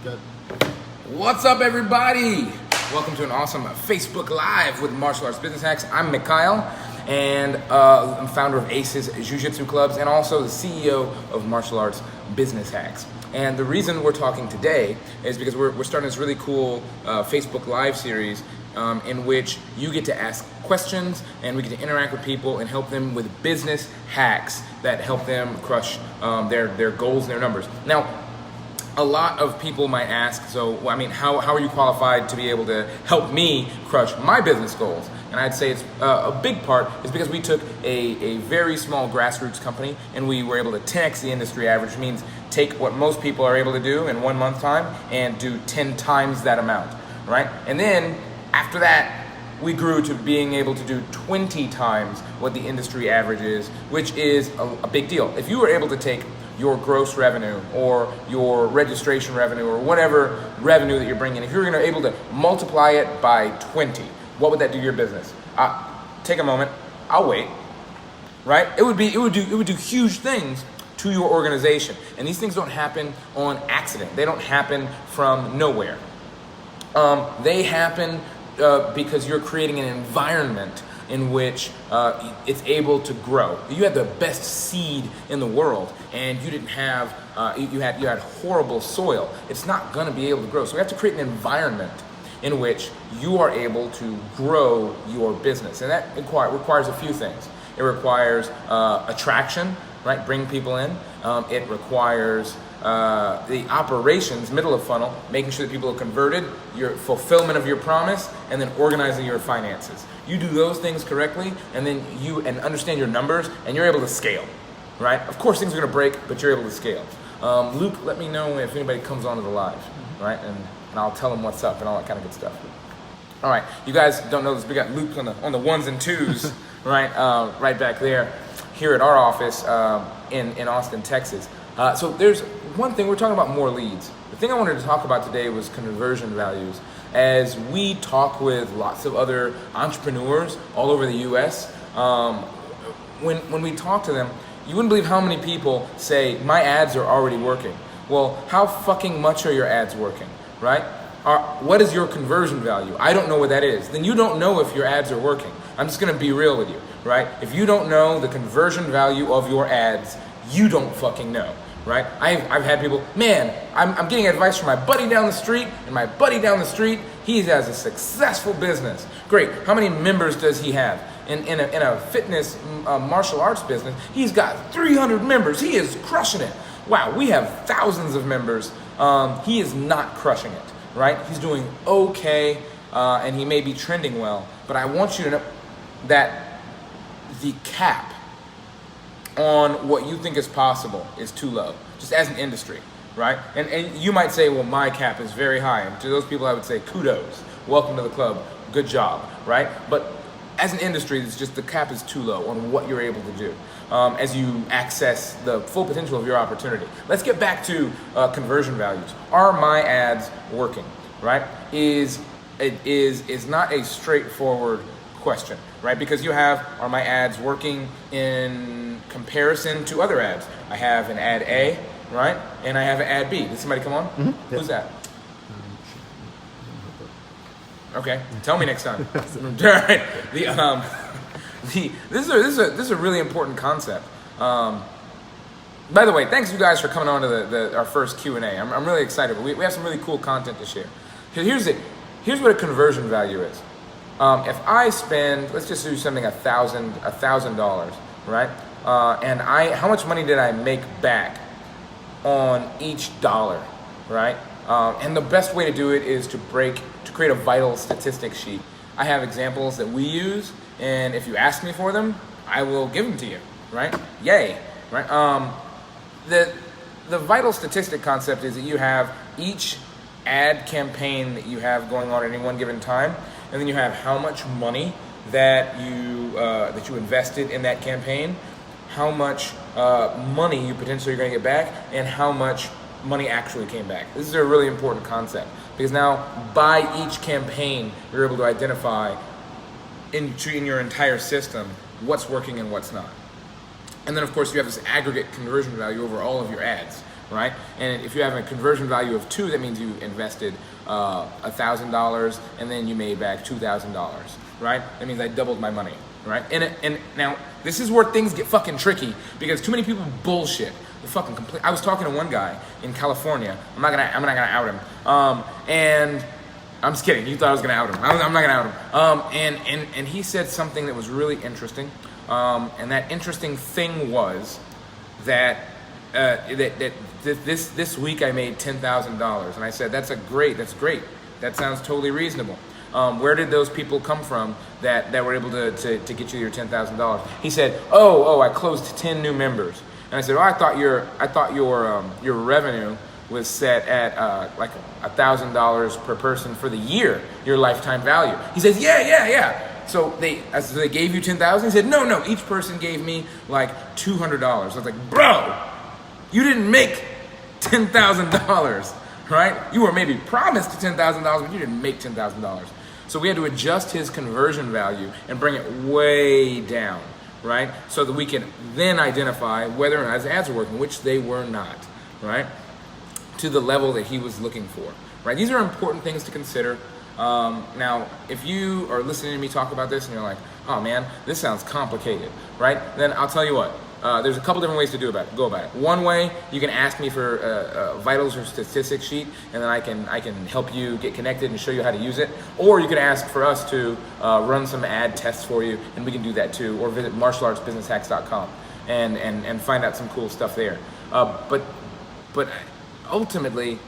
Good. What's up, everybody? Welcome to an awesome Facebook Live with Martial Arts Business Hacks. I'm Mikhail, and I'm founder of ACES Jiu-Jitsu Clubs and also the CEO of Martial Arts Business Hacks. And the reason we're talking today is because we're starting this really cool Facebook Live series in which you get to ask questions and we get to interact with people and help them with business hacks that help them crush their goals and their numbers. Now, a lot of people might ask, so I mean, how are you qualified to be able to help me crush my business goals? And I'd say it's a big part is because we took a very small grassroots company and we were able to 10x the industry average, which means take what most people are able to do in 1 month time and do 10 times that amount, right? And then after that, we grew to being able to do 20 times what the industry average is, which is a big deal. If you were able to take your gross revenue or your registration revenue or whatever revenue that you're bringing, if you're going to be able to multiply it by 20, what would that do to your business? Take a moment. I'll wait. Right? It would do huge things to your organization, and these things don't happen on accident. They don't happen from nowhere. They happen because you're creating an environment in which it's able to grow. You had the best seed in the world, and you didn't have you had horrible soil. It's not going to be able to grow. So we have to create an environment in which you are able to grow your business, and that requires a few things. It requires attraction, right? Bring people in. It requires the operations, middle of funnel, making sure that people are converted, your fulfillment of your promise, and then organizing your finances. You do those things correctly, and then you understand your numbers, and you're able to scale, right? Of course, things are going to break, but you're able to scale. Luke, let me know if anybody comes onto the live, right? And I'll tell them what's up and all that kind of good stuff. All right, you guys don't know this, we got Luke on the ones and twos, right? Right back there, here at our office in Austin, Texas. So there's one thing, we're talking about more leads. The thing I wanted to talk about today was conversion values. As we talk with lots of other entrepreneurs all over the US, when we talk to them, you wouldn't believe how many people say, my ads are already working. Well, how fucking much are your ads working, right? What is your conversion value? I don't know what that is. Then you don't know if your ads are working. I'm just gonna be real with you, right? If you don't know the conversion value of your ads, you don't fucking know. Right? I've had people, man, I'm getting advice from my buddy down the street, and my buddy down the street, he has a successful business. Great. How many members does he have? In a fitness martial arts business, he's got 300 members. He is crushing it. Wow, we have thousands of members. He is not crushing it, right? He's doing okay, and he may be trending well, but I want you to know that the cap on what you think is possible is too low, just as an industry, right? And you might say, well, my cap is very high. And to those people, I would say, kudos, welcome to the club, good job, right? But as an industry, it's just the cap is too low on what you're able to do as you access the full potential of your opportunity. Let's get back to conversion values. Are my ads working, right? Is not a straightforward question, right? Because you have, are my ads working in comparison to other ads? I have an ad A, right? And I have an ad B. Did somebody come on? Mm-hmm. Who's that? Okay, tell me next time. All right. This is a really important concept. By the way, thanks you guys for coming on to our first Q&A. I'm really excited. We have some really cool content to share. Here's what a conversion value is. If I spend, let's just do something $1,000, right? And how much money did I make back on each dollar, right? And the best way to do it is to create a vital statistic sheet. I have examples that we use, and if you ask me for them, I will give them to you, right? Yay, right? The vital statistic concept is that you have each ad campaign that you have going on at any one given time, and then you have how much money that you invested in that campaign, how much money you potentially are going to get back, and how much money actually came back. This is a really important concept because now by each campaign you're able to identify in your entire system what's working and what's not. And then of course you have this aggregate conversion value over all of your ads, right? And if you have a conversion value of 2, that means you invested $1,000 and then you made back $2,000, right? That means I doubled my money, right? And now this is where things get fucking tricky because too many people bullshit. I was talking to one guy in California. I'm not gonna out him. And I'm just kidding. You thought I was gonna out him. I'm not gonna out him. And he said something that was really interesting. And that interesting thing was that this week I made $10,000. And I said, that's great. That sounds totally reasonable. Where did those people come from that were able to get you your $10,000? He said, I closed 10 new members. And I said, I thought your revenue was set at like $1,000 per person for the year, your lifetime value. He says, yeah. So they gave you $10,000. He said, no, each person gave me like $200. I was like, bro, you didn't make $10,000, right? You were maybe promised $10,000, but you didn't make $10,000. So we had to adjust his conversion value and bring it way down, right? So that we can then identify whether or not his ads are working, which they were not, right? To the level that he was looking for, right? These are important things to consider. Now, if you are listening to me talk about this and you're like, oh man, this sounds complicated, right? Then I'll tell you what, there's a couple different ways to go about it. One way, you can ask me for a vitals or statistics sheet, and then I can help you get connected and show you how to use it. Or you can ask for us to run some ad tests for you, and we can do that too. Or visit martialartsbusinesshacks.com and find out some cool stuff there. But ultimately,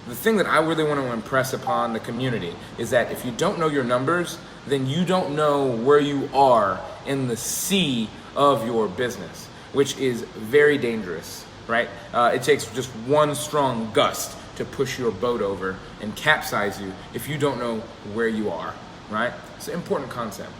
the thing that I really want to impress upon the community is that if you don't know your numbers, then you don't know where you are in the sea of your business, which is very dangerous, right? It takes just one strong gust to push your boat over and capsize you if you don't know where you are, right? It's an important concept.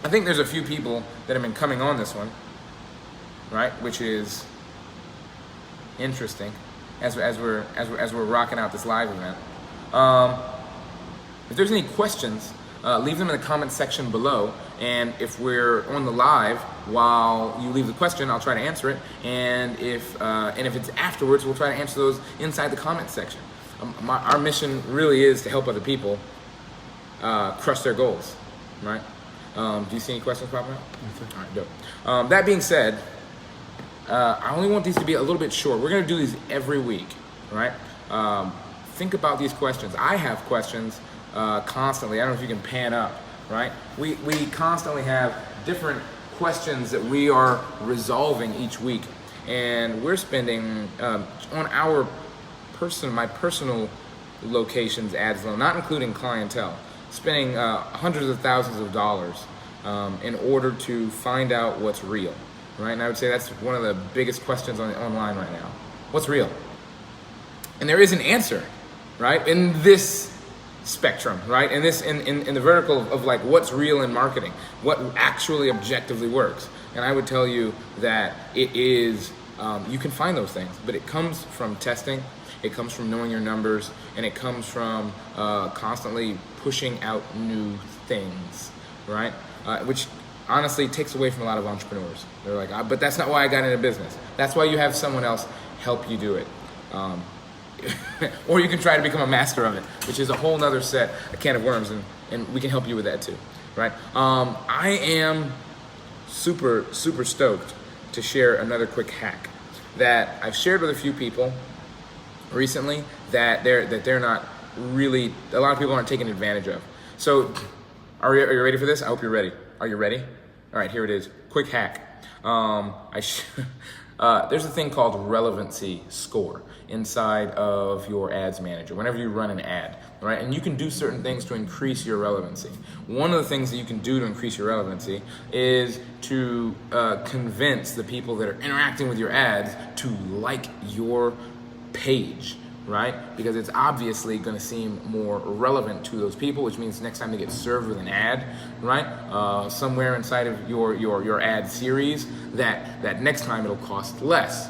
I think there's a few people that have been coming on this one, right? Which is interesting as we're rocking out this live event. If there's any questions, leave them in the comment section below. And if we're on the live while you leave the question, I'll try to answer it. And if it's afterwards, we'll try to answer those inside the comment section. Our mission really is to help other people crush their goals, right? Do you see any questions popping up? All right, dope. That being said, I only want these to be a little bit short. We're gonna do these every week, right? Think about these questions. I have questions constantly. I don't know if you can pan up, right? We constantly have different questions that we are resolving each week, and we're spending on my personal locations ads alone, not including clientele, spending hundreds of thousands of dollars in order to find out what's real, right? And I would say that's one of the biggest questions online right now. What's real? And there is an answer, right? In this spectrum, right? In the vertical of like what's real in marketing, what actually objectively works. And I would tell you that it is, you can find those things, but it comes from testing, it comes from knowing your numbers, and it comes from constantly pushing out new things, right? Which honestly takes away from a lot of entrepreneurs. They're like, but that's not why I got into business. That's why you have someone else help you do it. Or you can try to become a master of it, which is a whole nother a can of worms, and we can help you with that too, right? I am super stoked to share another quick hack that I've shared with a few people recently that they're not really, a lot of people aren't taking advantage of. So are you ready for this? I hope you're ready. Are you ready? All right, here it is. Quick hack. There's a thing called relevancy score inside of your ads manager whenever you run an ad, right? And you can do certain things to increase your relevancy. One of the things that you can do to increase your relevancy is to convince the people that are interacting with your ads to like your page, right? Because it's obviously going to seem more relevant to those people, which means next time they get served with an ad, right? Somewhere inside of your ad series, that next time it'll cost less,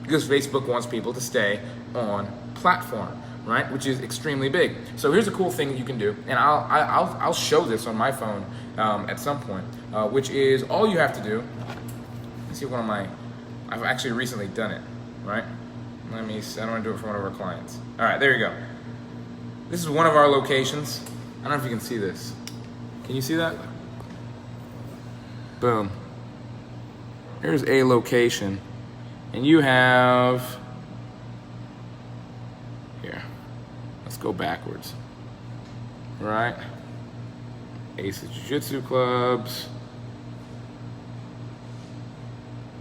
because Facebook wants people to stay on platform, right? Which is extremely big. So here's a cool thing that you can do, and I'll show this on my phone at some point, which is all you have to do. Let's see, I've actually recently done it, right? I don't want to do it for one of our clients. All right, there you go. This is one of our locations. I don't know if you can see this. Can you see that? Boom. Here's a location. And you have, here, let's go backwards. Right? Aces Jiu-Jitsu clubs.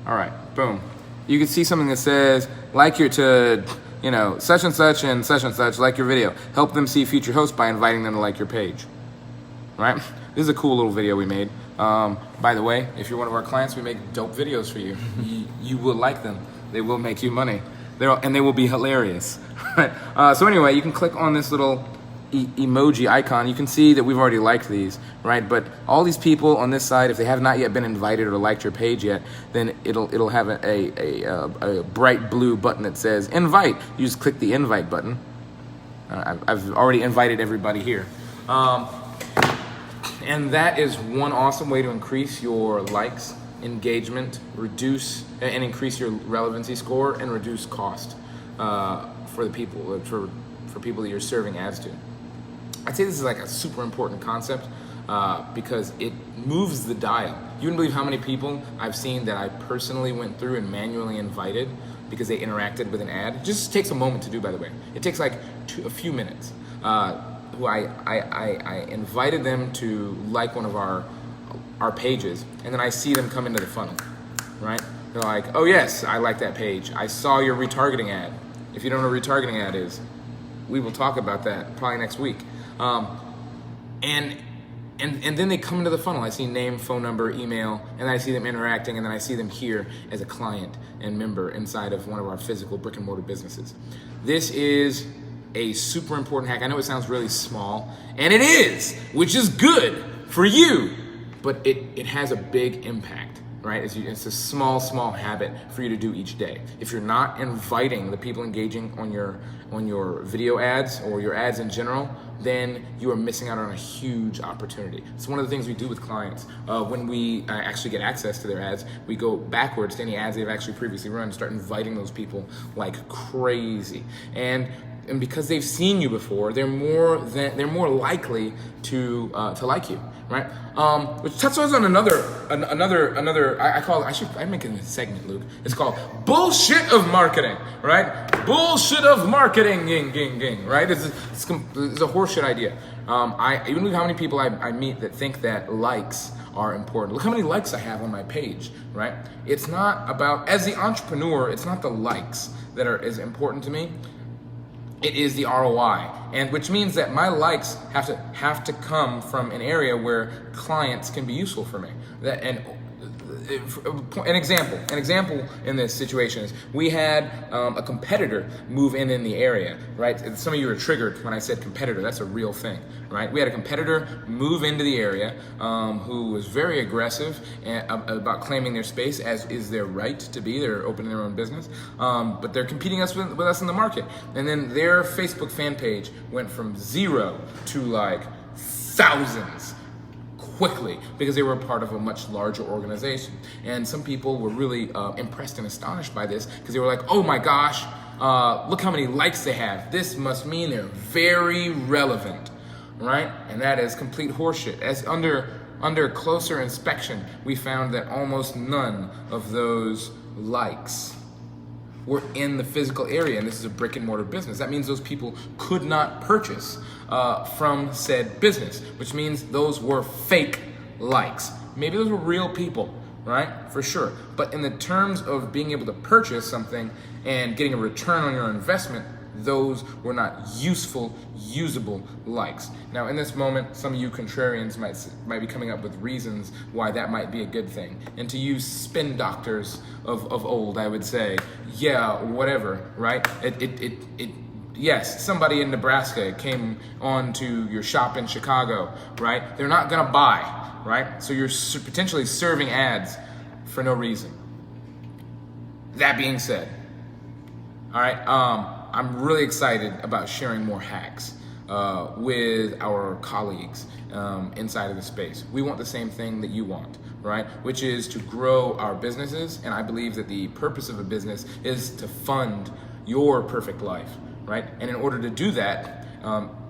All right, boom. You can see something that says, like your to, such and such, like your video. Help them see future hosts by inviting them to like your page. Right? This is a cool little video we made. By the way, if you're one of our clients, we make dope videos for you. You will like them. They will make you money. And they will be hilarious. Right? So anyway, you can click on this little emoji icon. You can see that we've already liked these, right? But all these people on this side, if they have not yet been invited or liked your page yet, then it'll have a bright blue button that says invite. You just click the invite button. I've already invited everybody here. And that is one awesome way to increase your likes, engagement, reduce and increase your relevancy score, and reduce cost for the people, for people that you're serving ads to. I'd say this is like a super important concept because it moves the dial. You wouldn't believe how many people I've seen that I personally went through and manually invited because they interacted with an ad. It just takes a moment to do, by the way. It takes like a few minutes. Who I invited them to like one of our pages, and then I see them come into the funnel, right? They're like, oh yes, I like that page. I saw your retargeting ad. If you don't know what a retargeting ad is, we will talk about that probably next week. And then they come into the funnel. I see name, phone number, email, and I see them interacting, and then I see them here as a client and member inside of one of our physical brick and mortar businesses. This is a super important hack. I know it sounds really small, and it is, which is good for you, but it has a big impact, right? It's a small habit for you to do each day. If you're not inviting the people engaging on your video ads or your ads in general, then you are missing out on a huge opportunity. It's one of the things we do with clients. When we actually get access to their ads, we go backwards to any ads they've actually previously run and start inviting those people like crazy. And because they've seen you before, they're more likely to like you, right? Which touches on another. I make it a segment, Luke. It's called bullshit of marketing, right? Bullshit of marketing, ging, right? It's a horseshit idea. I even believe how many people I meet that think that likes are important. Look how many likes I have on my page, right? It's not about, as the entrepreneur, it's not the likes that are as important to me. It is the ROI, and which means that my likes have to come from an area where clients can be useful for me. An example in this situation is we had a competitor move in the area, right? Some of you are triggered when I said competitor. That's a real thing, right? We had a competitor move into the area who was very aggressive about claiming their space, as is their right to be. They're opening their own business, but they're competing with us in the market. And then their Facebook fan page went from 0 to like thousands quickly because they were a part of a much larger organization. And some people were really impressed and astonished by this because they were like, oh my gosh, look how many likes they have. This must mean they're very relevant, right? And that is complete horseshit. As under closer inspection, we found that almost none of those likes were in the physical area, and this is a brick and mortar business. That means those people could not purchase from said business, which means those were fake likes. Maybe those were real people, right? For sure. But in the terms of being able to purchase something and getting a return on your investment, those were not useful, usable likes. Now, in this moment, some of you contrarians might be coming up with reasons why that might be a good thing. And to you spin doctors of old, I would say, yeah, whatever, right? Yes, somebody in Nebraska came on to your shop in Chicago, right? They're not gonna buy, right? So you're potentially serving ads for no reason. That being said, all right, I'm really excited about sharing more hacks with our colleagues inside of the space. We want the same thing that you want, right? Which is to grow our businesses. And I believe that the purpose of a business is to fund your perfect life, right? And in order to do that,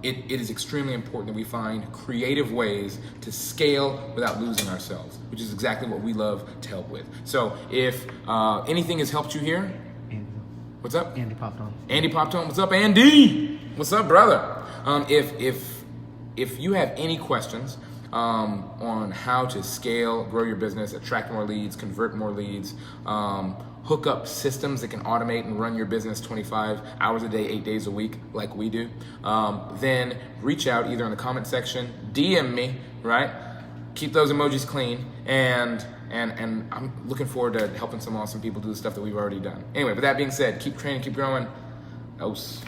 it is extremely important that we find creative ways to scale without losing ourselves, which is exactly what we love to help with. So if anything has helped you here, Andy. what's up? Andy popped on. Andy popped on. What's up, Andy? What's up, brother? If you have any questions on how to scale, grow your business, attract more leads, convert more leads, hook up systems that can automate and run your business 25 hours a day, 8 days a week, like we do, then reach out either in the comment section, DM me, right? Keep those emojis clean, and I'm looking forward to helping some awesome people do the stuff that we've already done. Anyway, with that being said, keep training, keep growing. Os.